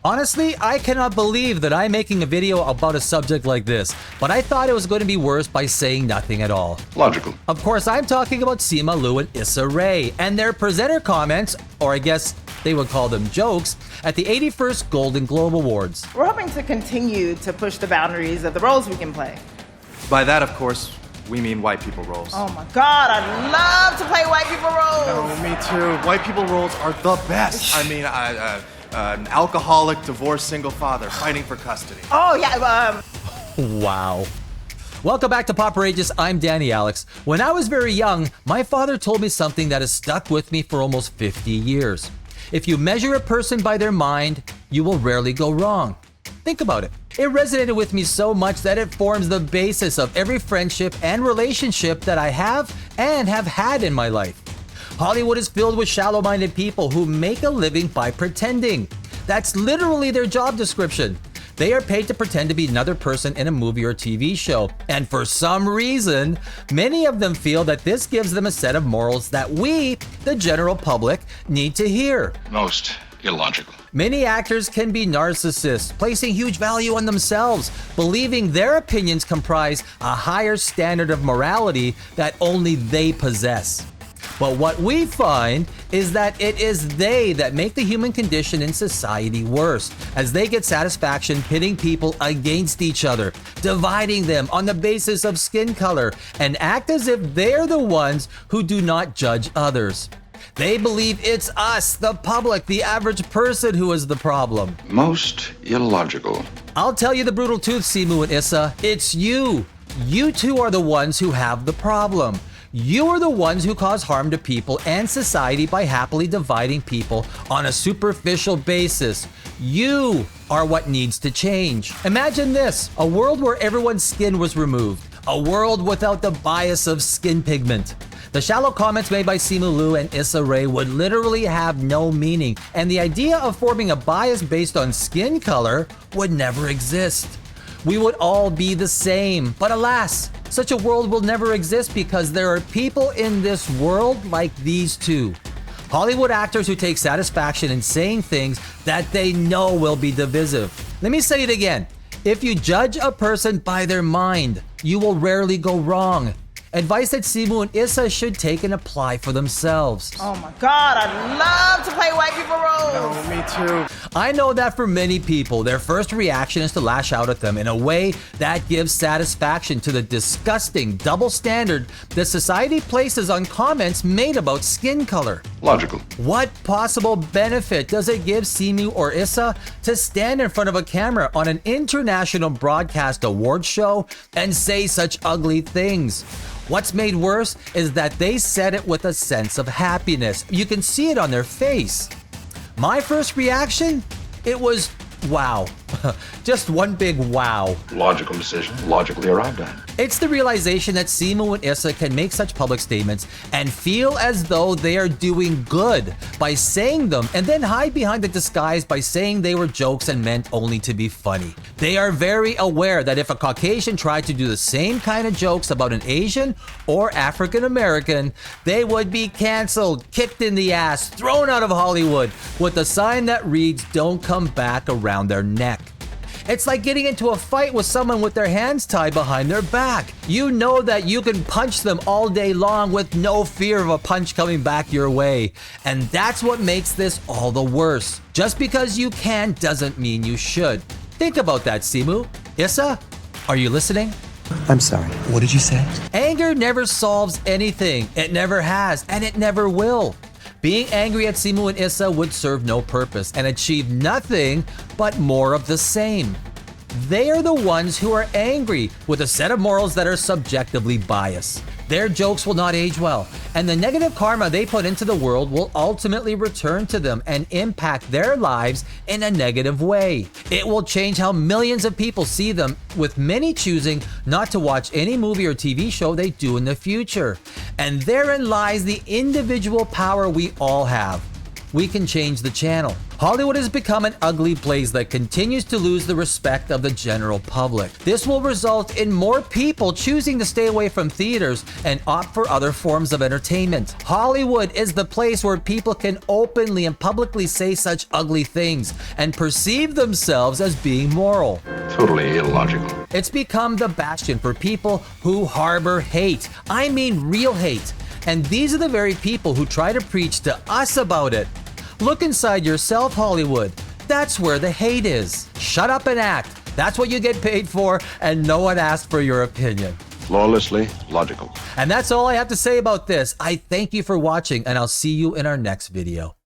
Honestly, I cannot believe that I'm making a video about a subject like this, but I thought it was going to be worse by saying nothing at all. Logical. Of course, I'm talking about Simu Liu and Issa Rae and their presenter comments, or I guess they would call them jokes, at the 81st Golden Globe Awards. We're hoping to continue to push the boundaries of the roles we can play. By that, of course, we mean white people roles. Oh my God, I'd love to play white people roles. Oh, me too. White people roles are the best. I mean, an alcoholic, divorced, single father fighting for custody. Oh yeah, Wow. Welcome back to Poprageous. I'm Danny Alex. When I was very young, my father told me something that has stuck with me for almost 50 years. If you measure a person by their mind, you will rarely go wrong. Think about it. It resonated with me so much that it forms the basis of every friendship and relationship that I have and have had in my life. Hollywood is filled with shallow-minded people who make a living by pretending. That's literally their job description. They are paid to pretend to be another person in a movie or TV show. And for some reason, many of them feel that this gives them a set of morals that we, the general public, need to hear. Most illogical. Many actors can be narcissists, placing huge value on themselves, believing their opinions comprise a higher standard of morality that only they possess. But what we find is that it is they that make the human condition in society worse, as they get satisfaction pitting people against each other, dividing them on the basis of skin color, and act as if they're the ones who do not judge others. They believe it's us, the public, the average person, who is the problem. Most illogical. I'll tell you the brutal truth, Simu and Issa. It's you. You two are the ones who have the problem. You are the ones who cause harm to people and society by happily dividing people on a superficial basis. You are what needs to change. Imagine this, a world where everyone's skin was removed. A world without the bias of skin pigment. The shallow comments made by Simu Liu and Issa Rae would literally have no meaning, and the idea of forming a bias based on skin color would never exist. We would all be the same, but alas, such a world will never exist because there are people in this world like these two. Hollywood actors who take satisfaction in saying things that they know will be divisive. Let me say it again. If you judge a person by their mind, you will rarely go wrong. Advice that Simu and Issa should take and apply for themselves. oh my God, I'd love to play white people roles. Oh, me too. I know that for many people, their first reaction is to lash out at them in a way that gives satisfaction to the disgusting double standard that society places on comments made about skin color. Logical. What possible benefit does it give Simu or Issa to stand in front of a camera on an international broadcast award show and say such ugly things? What's made worse is that they said it with a sense of happiness. You can see it on their face. My first reaction? It was wow. Just one big wow. Logical decision, logically arrived at. It's the realization that Simu and Issa can make such public statements and feel as though they are doing good by saying them and then hide behind the disguise by saying they were jokes and meant only to be funny. They are very aware that if a Caucasian tried to do the same kind of jokes about an Asian or African American, they would be canceled, kicked in the ass, thrown out of Hollywood with a sign that reads, "Don't come back," around their neck. It's like getting into a fight with someone with their hands tied behind their back. You know that you can punch them all day long with no fear of a punch coming back your way. And that's what makes this all the worse. Just because you can doesn't mean you should. Think about that, Simu. Issa, are you listening? I'm sorry, what did you say? Anger never solves anything. It never has, and it never will. Being angry at Simu and Issa would serve no purpose and achieve nothing but more of the same. They are the ones who are angry with a set of morals that are subjectively biased. Their jokes will not age well, and the negative karma they put into the world will ultimately return to them and impact their lives in a negative way. It will change how millions of people see them, with many choosing not to watch any movie or TV show they do in the future. And therein lies the individual power we all have. we can change the channel. Hollywood has become an ugly place that continues to lose the respect of the general public. This will result in more people choosing to stay away from theaters and opt for other forms of entertainment. Hollywood is the place where people can openly and publicly say such ugly things and perceive themselves as being moral. Totally illogical. It's become the bastion for people who harbor hate. I mean real hate. And these are the very people who try to preach to us about it. Look inside yourself, Hollywood. That's where the hate is. Shut up and act. That's what you get paid for, and no one asked for your opinion. Flawlessly logical. And that's all I have to say about this. I thank you for watching, and I'll see you in our next video.